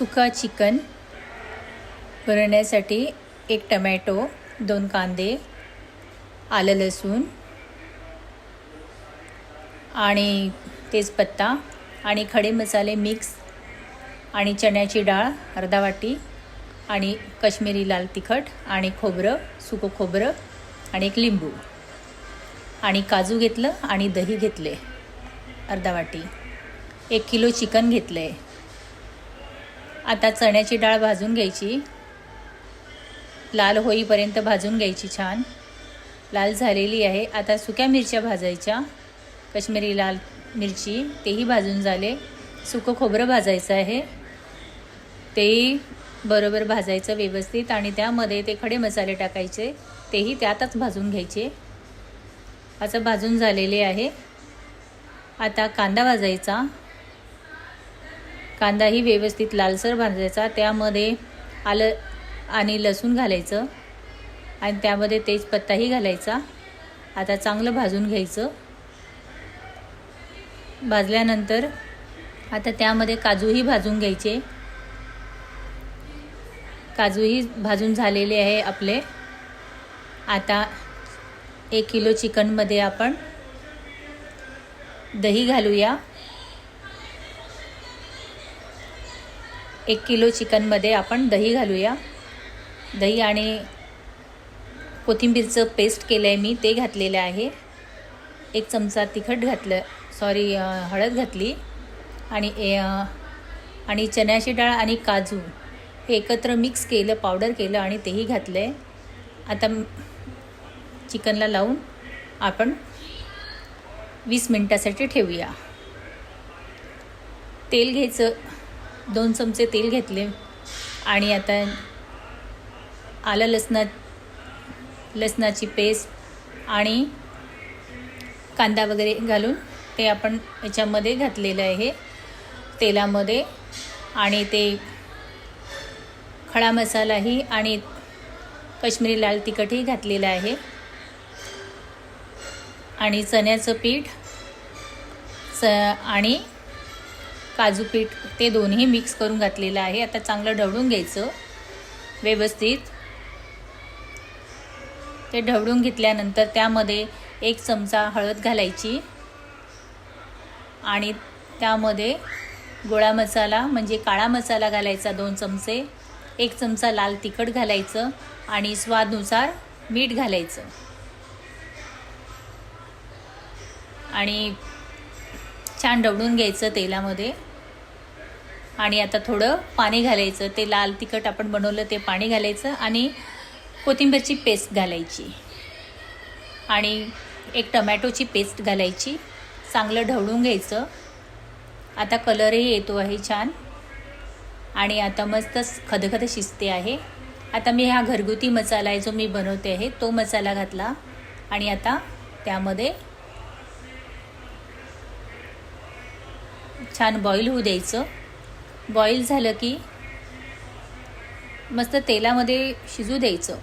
सुका चिकन बनवण्यासाठी 1 टमॅटो, 2 कांदे, आलं लसूण आणि तेजपत्ता आणि खडे मसाले मिक्स आणि चण्याची डाळ अर्धा वाटी आणि काश्मीरी लाल तिखट आणि खोबरं, सुकं खोबरं आणि 1 लिंबू आणि काजू घेतलं आणि दही घेतले अर्धा वाटी. 1 किलो चिकन घेतले. आता चण्याची डाळ भाजून घ्यायची, लाल होईपर्यंत भाजून घ्यायची. छान लाल झालेली आहे. आता सुक्या मिरच्या भाजायच्या, काश्मीरी लाल मिरची तेही भाजून झाले. सुकं खोबरं भाजायचं आहे, तेही बरोबर भाजायचं व्यवस्थित आणि त्यामध्ये ते खडे मसाले टाकायचे, तेही त्यातच भाजून घ्यायचे. असं भाजून झालेले आहे. आता कांदा भाजायचा, कांदाही व्यवस्थित लालसर भाजायचा. त्यामध्ये आलं आणि लसूण घालायचं आणि त्यामध्ये तेजपत्ताही घालायचा. आता चांगलं भाजून घ्यायचं. भाजल्यानंतर आता त्यामध्ये काजूही भाजून घ्यायचे. काजूही भाजून झालेले आहे आपले. आता 1 किलो चिकनमध्ये आपण दही घालूया. 1 किलो चिकनमध्ये आपण दही घालूया. दही आणि कोथिंबीरचं पेस्ट केलं आहे मी, ते घातलेलं आहे. 1 चमचा तिखट घातलं, हळद घातली आणि चण्याची डाळ आणि काजू हे एकत्र मिक्स केलं, पावडर केलं आणि तेही घातलं आहे. आता चिकनला लावून आपण 20 मिनटासाठी ठेवूया. तेल घ्यायचं, 2 चमचे तेल घेतले आणि आता आलं लसणाची पेस्ट आणि कांदा वगैरे घालून ते आपण याच्यामध्ये घातलेलं आहे तेलामध्ये. आणि ते खडा मसालाही आणि काश्मीरी लाल तिखटही घातलेलं आहे आणि चण्याचं पीठ आणि काजू पीठ ते दोन्ही मिक्स करून घातलेलं आहे. आता चांगलं ढवळून घ्यायचं व्यवस्थित. ते ढवळून घेतल्यानंतर त्यामध्ये 1 चमचा हळद घालायची आणि त्यामध्ये गोळा मसाला म्हणजे काळा मसाला घालायचा 2 चमचे, 1 चमचा लाल तिखट घालायचं आणि स्वादानुसार मीठ घालायचं आणि छान ढवळून घ्यायचं तेलामध्ये. आणि आता थोडं पाणी घालायचं. ते लाल तिखट आपण बनवलं ते पाणी घालायचं आणि कोथिंबीरची पेस्ट घालायची आणि 1 टमॅटोची पेस्ट घालायची. चांगलं ढवळून घ्यायचं. आता कलरही येतो आहे छान आणि आता मस्त खदखद शिजते आहे. आता मी हा घरगुती मसाला आहे जो मी बनवते आहे तो मसाला घातला आणि आता त्यामध्ये छान बॉईल होऊ द्यायचं. बॉईल झालं की मस्त तेलामध्ये शिजू द्यायचं.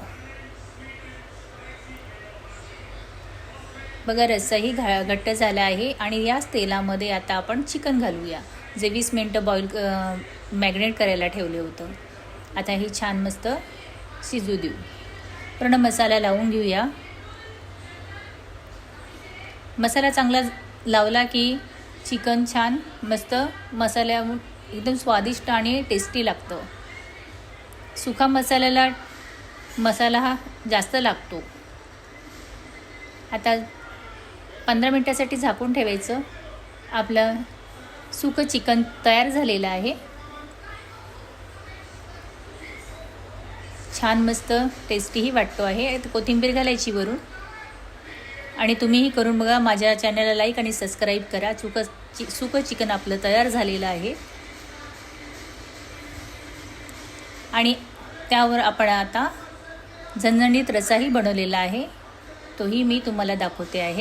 बघा रस्साही घट्ट झाला आहे आणि याच तेलामध्ये आता आपण चिकन घालूया जे 20 मिनटं मॅग्नेट करायला ठेवले होतं. आता हे छान मस्त शिजू देऊ. पूर्ण मसाला लावून घेऊया. मसाला चांगला लावला की चिकन छान मस्त मसाल्याहून एकदम स्वादिष्ट आणि टेस्टी लागतं. सुका मसाला हा जास्त लागतो. आता 15 मिनटासाठी झाकून ठेवायचं. आपलं सुकं चिकन तयार झालेलं आहे. छान मस्त टेस्टीही वाटतो आहे. कोथिंबीर घालायची वरून आणि तुम्हीही करून बघा. माझ्या चॅनलला लाईक आणि सबस्क्राईब करा. सुकं चिकन आपलं तयार झालेलं आहे आणि त्यावर आपण आता झणझणीत रस्साही बनवलेला आहे, तोही मी तुम्हाला दाखवते आहे.